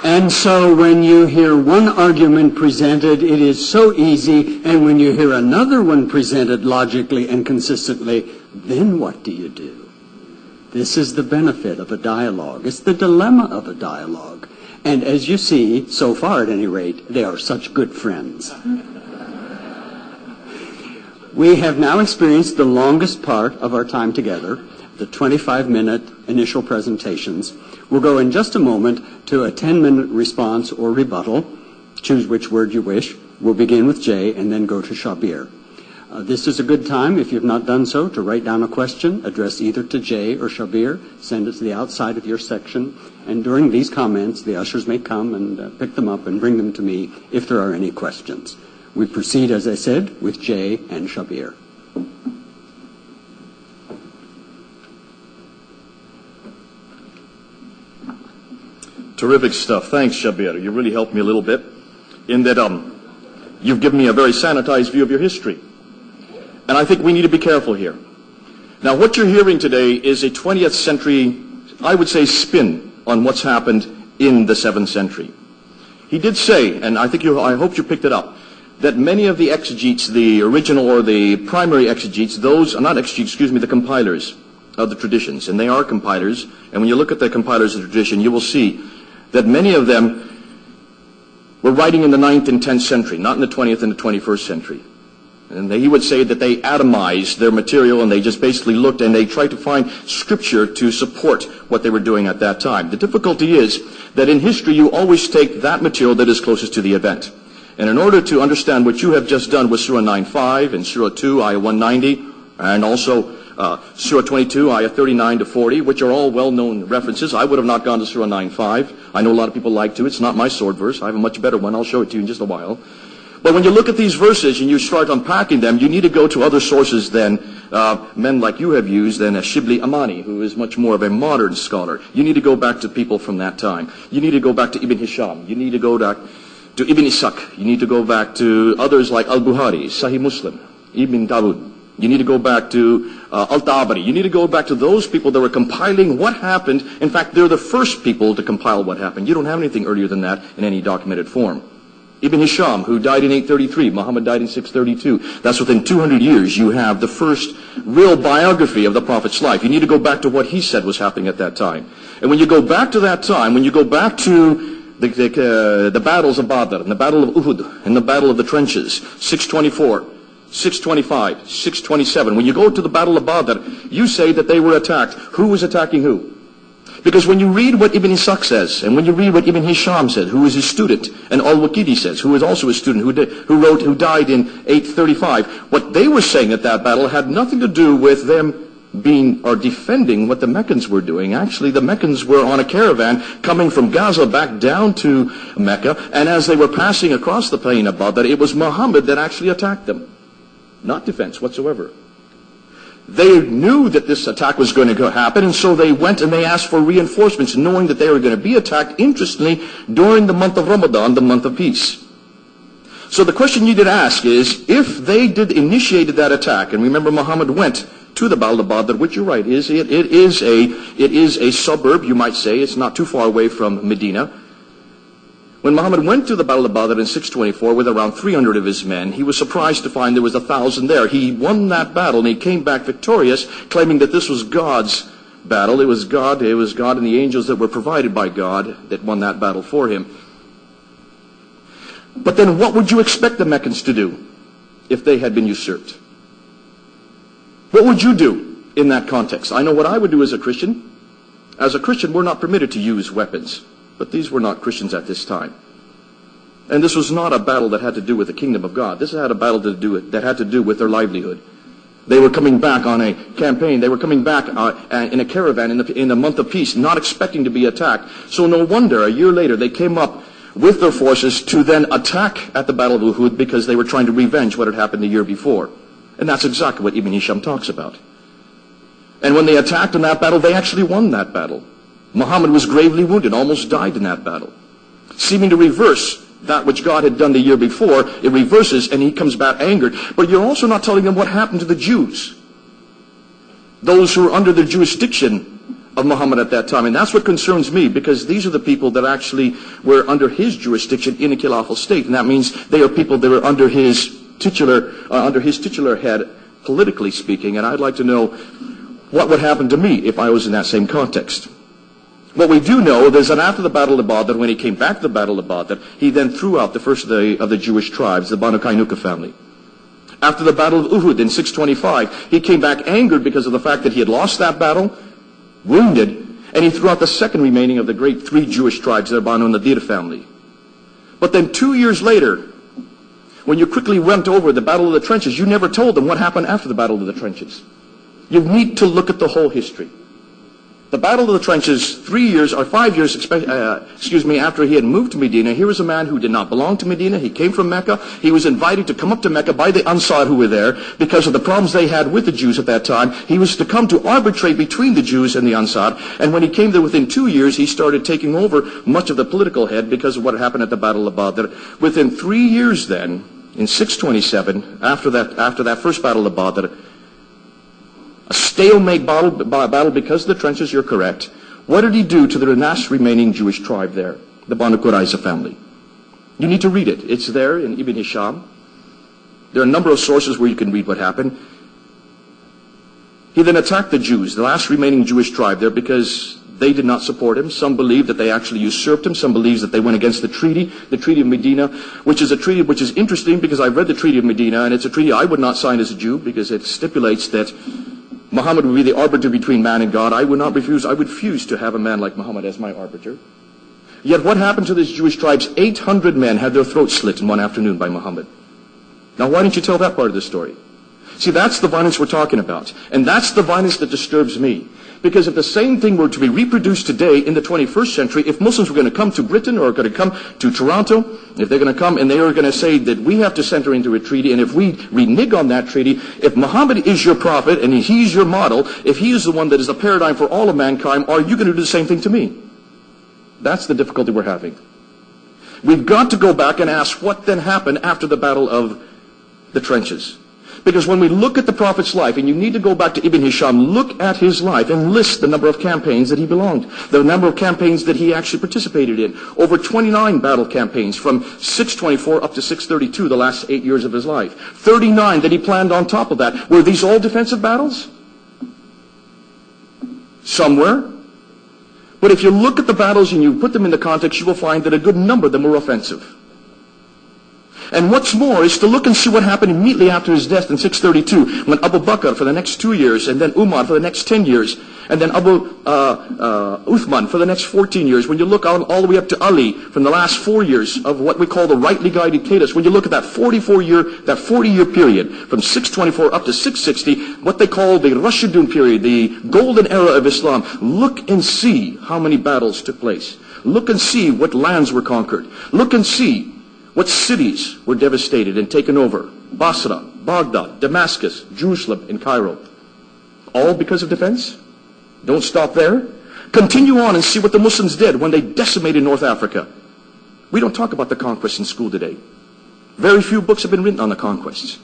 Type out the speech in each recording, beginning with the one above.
And so when you hear one argument presented, it is so easy, and when you hear another one presented logically and consistently, then what do you do? This is the benefit of a dialogue. It's the dilemma of a dialogue. And as you see, so far at any rate, they are such good friends. We have now experienced the longest part of our time together, the 25-minute initial presentations. We'll go in just a moment to a 10-minute response or rebuttal. Choose which word you wish. We'll begin with Jay and then go to Shabir. This is a good time, if you've not done so, to write down a question, address either to Jay or Shabir, send it to the outside of your section, and during these comments, the ushers may come and pick them up and bring them to me if there are any questions. We proceed, as I said, with Jay and Shabir. Terrific stuff. Thanks, Shabir. You really helped me a little bit in that you've given me a very sanitized view of your history. And I think we need to be careful here. Now, what you're hearing today is a 20th century, I would say, spin on what's happened in the 7th century. He did say, and I hope you picked it up, that many of the exegetes, the original or the primary exegetes, the compilers of the traditions, and they are compilers, and when you look at the compilers of the tradition, you will see that many of them were writing in the 9th and 10th century, not in the 20th and the 21st century. And he would say that they atomized their material and they just basically looked and they tried to find scripture to support what they were doing at that time. The difficulty is that in history you always take that material that is closest to the event. And in order to understand what you have just done with Surah 9:5 and Surah 2, Ayah 190, and also Surah 22, Ayah 39 to 40, which are all well-known references. I would have not gone to Surah 9:5. I know a lot of people like to. It's not my sword verse. I have a much better one. I'll show it to you in just a while. But when you look at these verses and you start unpacking them, you need to go to other sources than men like you have used, than Shibli Amani, who is much more of a modern scholar. You need to go back to people from that time. You need to go back to Ibn Hisham. You need to go back to Ibn Ishaq. You need to go back to others like Al-Bukhari, Sahih Muslim, Ibn Dawud. You need to go back to Al-Tabari. You need to go back to those people that were compiling what happened. In fact, they're the first people to compile what happened. You don't have anything earlier than that in any documented form. Ibn Hisham, who died in 833, Muhammad died in 632. That's within 200 years you have the first real biography of the Prophet's life. You need to go back to what he said was happening at that time. And when you go back to that time, when you go back to the battles of Badr, and the battle of Uhud, and the battle of the trenches, 624, 625, 627, when you go to the battle of Badr, you say that they were attacked. Who was attacking who? Because when you read what Ibn Ishaq says, and when you read what Ibn Hisham said, who is his student, and Al-Waqidi says, who is also a student, who died in 835, what they were saying at that battle had nothing to do with them being or defending what the Meccans were doing. Actually, the Meccans were on a caravan coming from Gaza back down to Mecca, and as they were passing across the plain of Badr, it was Muhammad that actually attacked them. Not defense whatsoever. They knew that this attack was going to happen, and so they went and they asked for reinforcements, knowing that they were going to be attacked, interestingly, during the month of Ramadan, the month of peace. So the question you did ask is, if they did initiated that attack, and remember Muhammad went to the Battle of Badr, which you're right, it is a suburb, you might say. It's not too far away from Medina. When Muhammad went to the Battle of Badr in 624 with around 300 of his men, he was surprised to find there was 1,000 there. He won that battle and he came back victorious, claiming that this was God's battle. It was God and the angels that were provided by God that won that battle for him. But then what would you expect the Meccans to do if they had been usurped? What would you do in that context? I know what I would do as a Christian. As a Christian, we're not permitted to use weapons. But these were not Christians at this time. And this was not a battle that had to do with the kingdom of God. This had a battle that had to do with their livelihood. They were coming back on a campaign. They were coming back in a caravan in the month of peace, not expecting to be attacked. So no wonder a year later they came up with their forces to then attack at the Battle of Uhud, because they were trying to revenge what had happened the year before. And that's exactly what Ibn Hisham talks about. And when they attacked in that battle, they actually won that battle. Muhammad was gravely wounded, almost died in that battle. Seeming to reverse that which God had done the year before, it reverses and he comes back angered. But you're also not telling them what happened to the Jews. Those who were under the jurisdiction of Muhammad at that time. And that's what concerns me, because these are the people that actually were under his jurisdiction in a Khilafah state. And that means they are people that are under his titular head, politically speaking. And I'd like to know what would happen to me if I was in that same context. What we do know is that after the Battle of Badr, when he came back to the Battle of Badr, he then threw out the first of the Jewish tribes, the Banu Kainuka family. After the Battle of Uhud in 625, he came back angered because of the fact that he had lost that battle, wounded, and he threw out the second remaining of the great three Jewish tribes, the Banu Nadir family. But then 2 years later, when you quickly went over the Battle of the Trenches, you never told them what happened after the Battle of the Trenches. You need to look at the whole history. The Battle of the Trenches, 5 years, after he had moved to Medina, here was a man who did not belong to Medina. He came from Mecca. He was invited to come up to Mecca by the Ansar who were there because of the problems they had with the Jews at that time. He was to come to arbitrate between the Jews and the Ansar. And when he came there within 2 years, he started taking over much of the political head because of what happened at the Battle of Badr. Within 3 years then, in 627, after that first Battle of Badr, a stalemate battle because of the trenches, you're correct. What did he do to the last remaining Jewish tribe there, the Banu Qurayza family? You need to read it. It's there in Ibn Hisham. There are a number of sources where you can read what happened. He then attacked the Jews, the last remaining Jewish tribe there, because they did not support him. Some believe that they actually usurped him. Some believe that they went against the Treaty of Medina, which is a treaty which is interesting because I've read the Treaty of Medina, and it's a treaty I would not sign as a Jew because it stipulates that Muhammad would be the arbiter between man and God. I would refuse to have a man like Muhammad as my arbiter. Yet what happened to these Jewish tribes? 800 men had their throats slit in one afternoon by Muhammad. Now why didn't you tell that part of the story? See, that's the violence we're talking about. And that's the violence that disturbs me. Because if the same thing were to be reproduced today in the 21st century, if Muslims were going to come to Britain or going to come to Toronto, if they're going to come and they are going to say that we have to enter into a treaty, and if we renege on that treaty, if Muhammad is your prophet and he's your model, if he is the one that is the paradigm for all of mankind, are you going to do the same thing to me? That's the difficulty we're having. We've got to go back and ask what then happened after the Battle of the Trenches. Because when we look at the Prophet's life, and you need to go back to Ibn Hisham, look at his life and list the number of campaigns that he belonged, the number of campaigns that he actually participated in. Over 29 battle campaigns from 624 up to 632, the last 8 years of his life. 39 that he planned on top of that. Were these all defensive battles? Some were. But if you look at the battles and you put them in the context, you will find that a good number of them were offensive. And what's more is to look and see what happened immediately after his death in 632, when Abu Bakr for the next 2 years, and then Umar for the next 10 years, and then Uthman for the next 14 years. When you look all the way up to Ali from the last 4 years of what we call the rightly guided caliphs, when you look at that 40-year period from 624 up to 660, what they call the Rashidun period, the golden era of Islam, look and see how many battles took place. Look and see what lands were conquered. Look and see what cities were devastated and taken over. Basra, Baghdad, Damascus, Jerusalem, and Cairo. All because of defense? Don't stop there. Continue on and see what the Muslims did when they decimated North Africa. We don't talk about the conquest in school today. Very few books have been written on the conquests.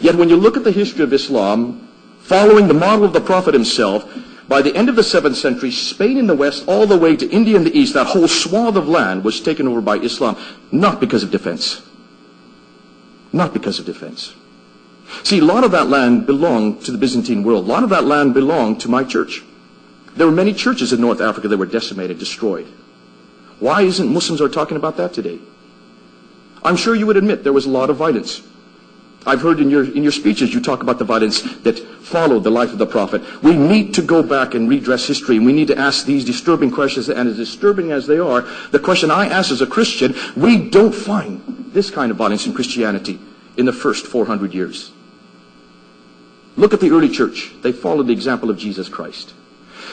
Yet when you look at the history of Islam, following the model of the Prophet himself, by the end of the 7th century, Spain in the west, all the way to India in the east, that whole swath of land was taken over by Islam, not because of defense. Not because of defense. See, a lot of that land belonged to the Byzantine world. A lot of that land belonged to my church. There were many churches in North Africa that were decimated, destroyed. Why isn't Muslims are talking about that today? I'm sure you would admit there was a lot of violence. I've heard in your speeches you talk about the violence that followed the life of the Prophet. We need to go back and redress history, and we need to ask these disturbing questions, and as disturbing as they are, the question I ask as a Christian, we don't find this kind of violence in Christianity in the first 400 years. Look at the early church. They followed the example of Jesus Christ.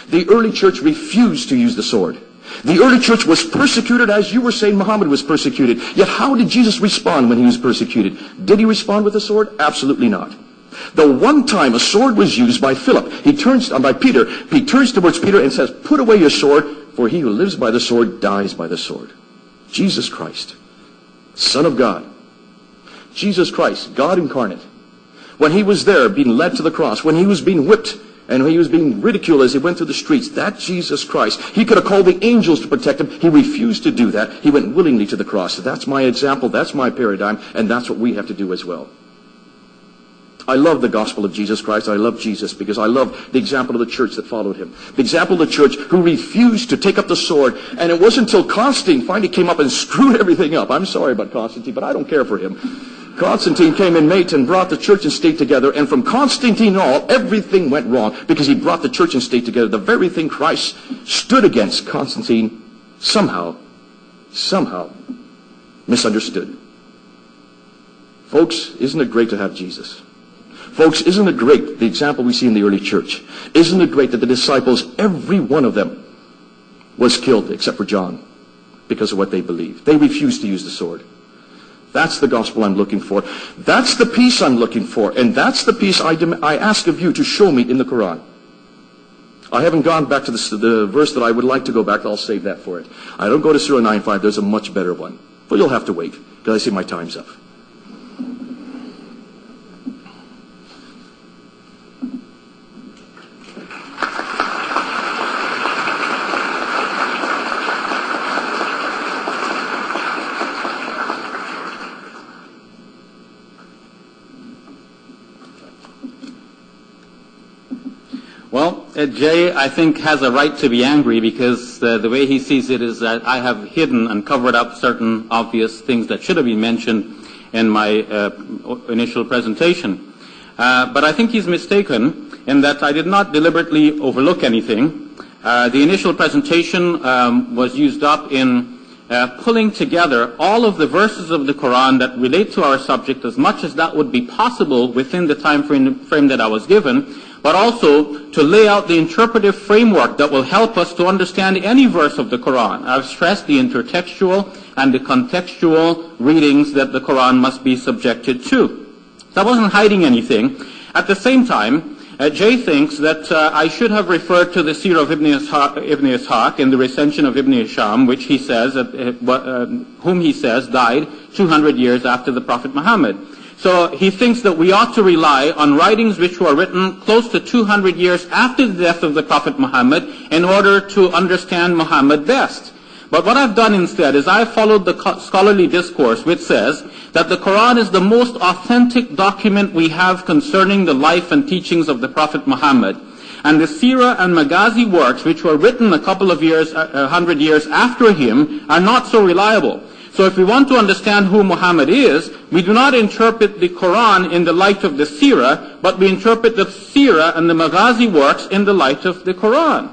The early church refused to use the sword. The early church was persecuted, as you were saying Muhammad was persecuted. Yet how did Jesus respond when he was persecuted? Did he respond with a sword? Absolutely not. The one time a sword was used by Philip, by Peter, he turns towards Peter and says, "Put away your sword, for he who lives by the sword dies by the sword." Jesus Christ, Son of God. Jesus Christ, God incarnate. When he was there being led to the cross, when he was being whipped And he was being ridiculed as he went through the streets. That Jesus Christ. He could have called the angels to protect him. He refused to do that. He went willingly to the cross. That's my example. That's my paradigm. And that's what we have to do as well. I love the gospel of Jesus Christ. I love Jesus because I love the example of the church that followed him. The example of the church who refused to take up the sword. And it wasn't until Constantine finally came up and screwed everything up. I'm sorry about Constantine, but I don't care for him. Constantine came in late and brought the church and state together. And from Constantine on, everything went wrong because he brought the church and state together. The very thing Christ stood against, Constantine somehow misunderstood. Folks, isn't it great to have Jesus? Folks, isn't it great, the example we see in the early church? Isn't it great that the disciples, every one of them, was killed except for John because of what they believed? They refused to use the sword. That's the gospel I'm looking for. That's the peace I'm looking for. And that's the peace I ask of you to show me in the Quran. I haven't gone back to the verse that I would like to go back. I'll save that for it. I don't go to Surah 9:5. There's a much better one. But you'll have to wait because I see my time's up. Well, Jay, I think, has a right to be angry because the way he sees it is that I have hidden and covered up certain obvious things that should have been mentioned in my initial presentation. But I think he's mistaken in that I did not deliberately overlook anything. The initial presentation was used up in pulling together all of the verses of the Quran that relate to our subject as much as that would be possible within the time frame that I was given, but also to lay out the interpretive framework that will help us to understand any verse of the Quran. I've stressed the intertextual and the contextual readings that the Quran must be subjected to. So I wasn't hiding anything. At the same time, Jay thinks that I should have referred to the Seerah of Ibn Ishaq in the recension of Ibn Hisham, which he says, whom he says died 200 years after the Prophet Muhammad. So he thinks that we ought to rely on writings which were written close to 200 years after the death of the Prophet Muhammad in order to understand Muhammad best. But what I've done instead is I've followed the scholarly discourse which says that the Quran is the most authentic document we have concerning the life and teachings of the Prophet Muhammad. And the Seerah and Maghazi works which were written a couple of years, 100 years after him are not so reliable. So if we want to understand who Muhammad is, we do not interpret the Quran in the light of the Seerah, but we interpret the Seerah and the Maghazi works in the light of the Quran.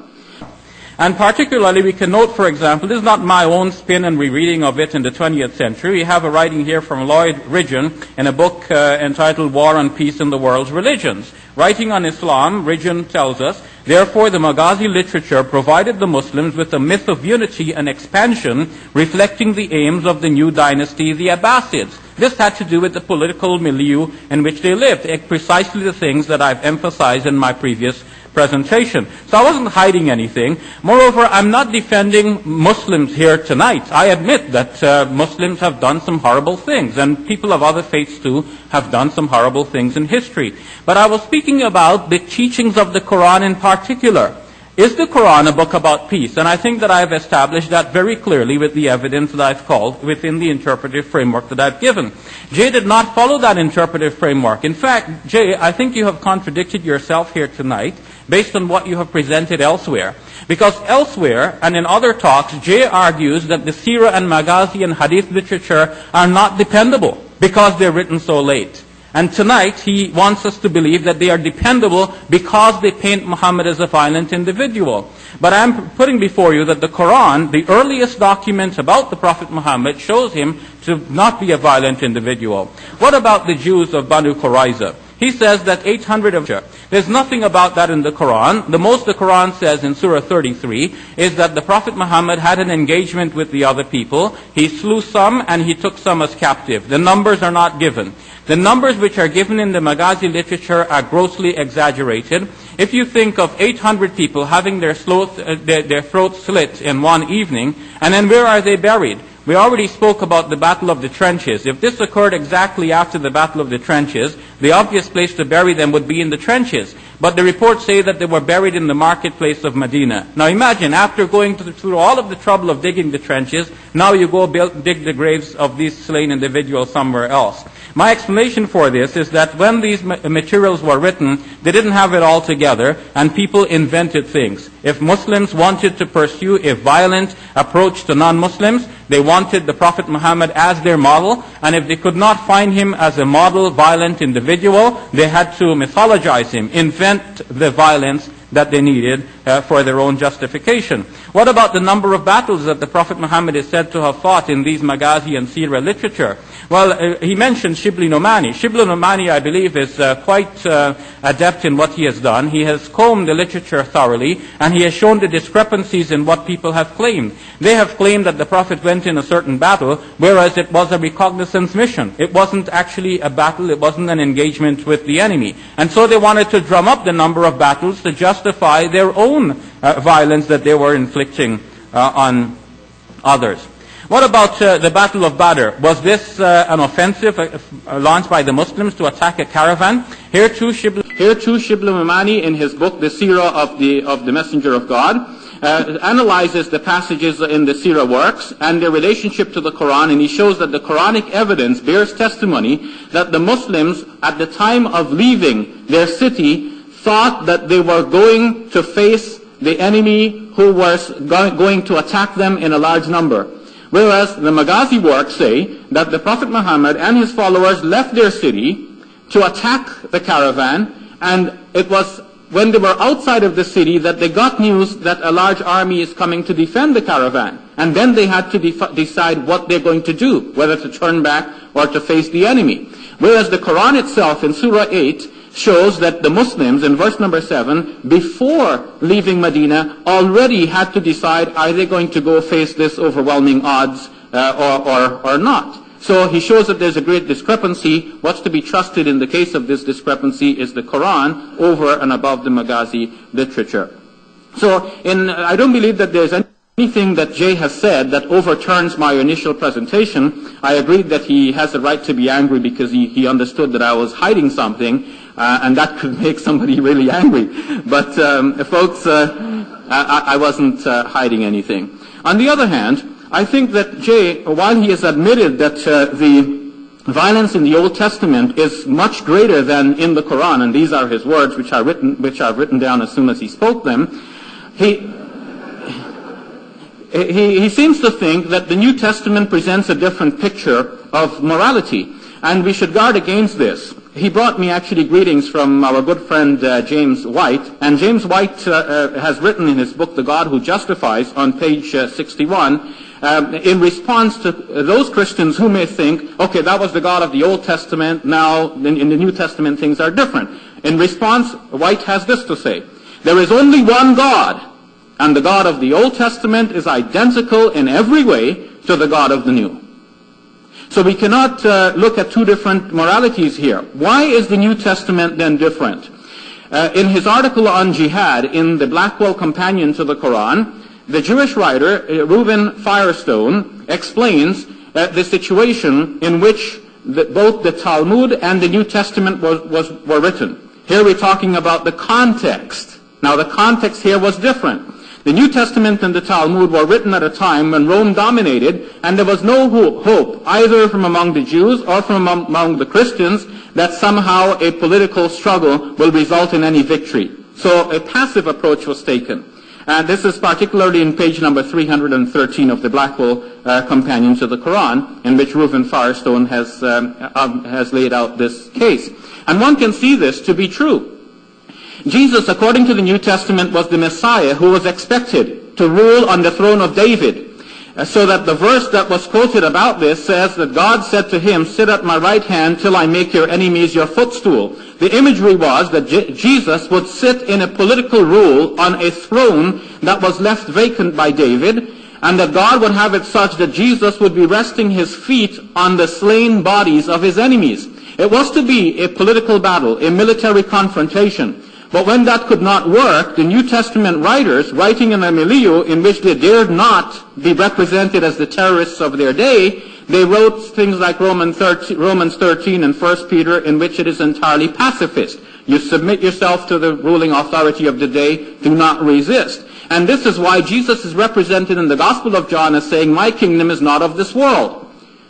And particularly we can note, for example, this is not my own spin and rereading of it in the 20th century. We have a writing here from Lloyd Ridgeon in a book entitled War and Peace in the World's Religions. Writing on Islam, Ridgeon tells us, therefore the Maghazi literature provided the Muslims with a myth of unity and expansion reflecting the aims of the new dynasty, the Abbasids. This had to do with the political milieu in which they lived, precisely the things that I've emphasized in my previous presentation. So I wasn't hiding anything. Moreover, I'm not defending Muslims here tonight. I admit that Muslims have done some horrible things, and people of other faiths too have done some horrible things in history. But I was speaking about the teachings of the Quran in particular. Is the Quran a book about peace? And I think that I have established that very clearly with the evidence that I've called within the interpretive framework that I've given. Jay did not follow that interpretive framework. In fact, Jay, I think you have contradicted yourself here tonight based on what you have presented elsewhere. Because elsewhere, and in other talks, Jay argues that the Seerah and Maghazi and Hadith literature are not dependable because they're written so late. And tonight, he wants us to believe that they are dependable because they paint Muhammad as a violent individual. But I'm putting before you that the Quran, the earliest document about the Prophet Muhammad, shows him to not be a violent individual. What about the Jews of Banu Qurayza? He says that 800 of them. There's nothing about that in the Quran. The most the Quran says in Surah 33 is that the Prophet Muhammad had an engagement with the other people. He slew some and he took some as captive. The numbers are not given. The numbers which are given in the Maghazi literature are grossly exaggerated. If you think of 800 people having their throats slit in one evening, and then where are they buried? We already spoke about the Battle of the Trenches. If this occurred exactly after the Battle of the Trenches, the obvious place to bury them would be in the trenches. But the reports say that they were buried in the marketplace of Medina. Now imagine, after going through all of the trouble of digging the trenches, now you go dig the graves of these slain individuals somewhere else. My explanation for this is that when these materials were written, they didn't have it all together, and people invented things. If Muslims wanted to pursue a violent approach to non-Muslims, they wanted the Prophet Muhammad as their model, and if they could not find him as a model violent individual, they had to mythologize him, invent the violence that they needed for their own justification. What about the number of battles that the Prophet Muhammad is said to have fought in these Maghazi and Seerah literature? Well, he mentioned Shibli Nomani. Shibli Nomani, I believe, is quite adept in what he has done. He has combed the literature thoroughly, and he has shown the discrepancies in what people have claimed. They have claimed that the Prophet went in a certain battle, whereas it was a reconnaissance mission. It wasn't actually a battle, it wasn't an engagement with the enemy. And so they wanted to drum up the number of battles to justify their own violence that they were inflicting on others. What about the Battle of Badr? Was this an offensive launched by the Muslims to attack a caravan? Here too, Shibli Nomani, in his book, The Seerah of the Messenger of God, analyzes the passages in the Seerah works and their relationship to the Quran, and he shows that the Quranic evidence bears testimony that the Muslims, at the time of leaving their city, thought that they were going to face the enemy who was going to attack them in a large number. Whereas the Maghazi works say that the Prophet Muhammad and his followers left their city to attack the caravan, and it was when they were outside of the city that they got news that a large army is coming to defend the caravan. And then they had to decide what they're going to do, whether to turn back or to face the enemy. Whereas the Quran itself in Surah 8 shows that the Muslims, in verse number 7, before leaving Medina, already had to decide, are they going to go face this overwhelming odds or not? So he shows that there's a great discrepancy. What's to be trusted in the case of this discrepancy is the Quran over and above the Maghazi literature. So I don't believe that there's anything that Jay has said that overturns my initial presentation. I agreed that he has a right to be angry because he understood that I was hiding something, and that could make somebody really angry. But folks, I wasn't hiding anything. On the other hand, I think that Jay, while he has admitted that the violence in the Old Testament is much greater than in the Quran, and these are his words, which I've written down as soon as he spoke them, he seems to think that the New Testament presents a different picture of morality, and we should guard against this. He brought me actually greetings from our good friend James White, and James White has written in his book, The God Who Justifies, on page 61, in response to those Christians who may think, okay, that was the God of the Old Testament, now in the New Testament things are different. In response, White has this to say: there is only one God, and the God of the Old Testament is identical in every way to the God of the New. So we cannot look at two different moralities here. Why is the New Testament then different? In his article on jihad in the Blackwell Companion to the Quran, the Jewish writer Reuben Firestone explains the situation in which both the Talmud and the New Testament were written. Here we're talking about the context. Now the context here was different. The New Testament and the Talmud were written at a time when Rome dominated, and there was no hope, either from among the Jews or from among the Christians, that somehow a political struggle will result in any victory. So a passive approach was taken. And this is particularly in page number 313 of the Blackwell Companion to the Quran, in which Reuben Firestone has laid out this case. And one can see this to be true. Jesus, according to the New Testament, was the Messiah who was expected to rule on the throne of David. So that the verse that was quoted about this says that God said to him, "Sit at my right hand till I make your enemies your footstool." The imagery was that Jesus would sit in a political rule on a throne that was left vacant by David, and that God would have it such that Jesus would be resting his feet on the slain bodies of his enemies. It was to be a political battle, a military confrontation. But when that could not work, the New Testament writers, writing in a milieu in which they dared not be represented as the terrorists of their day, they wrote things like Romans 13 and 1 Peter, in which it is entirely pacifist. You submit yourself to the ruling authority of the day, do not resist. And this is why Jesus is represented in the Gospel of John as saying, my kingdom is not of this world.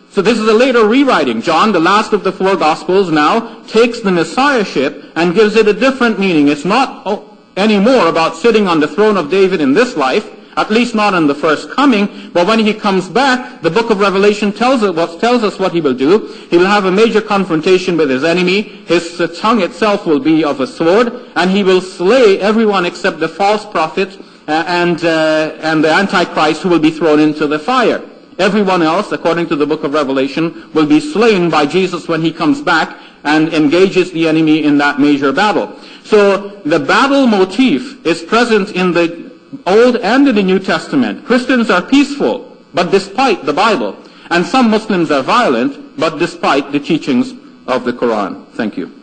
So this is a later rewriting. John, the last of the four Gospels, now takes the Messiahship and gives it a different meaning. It's not anymore about sitting on the throne of David in this life, at least not in the first coming, but when he comes back, the book of Revelation tells us what he will do. He will have a major confrontation with his enemy. His tongue itself will be of a sword, and he will slay everyone except the false prophet and the Antichrist, who will be thrown into the fire. Everyone else, according to the book of Revelation, will be slain by Jesus when he comes back and engages the enemy in that major battle. So the battle motif is present in the Old and in the New Testament. Christians are peaceful, but despite the Bible. And some Muslims are violent, but despite the teachings of the Quran. Thank you.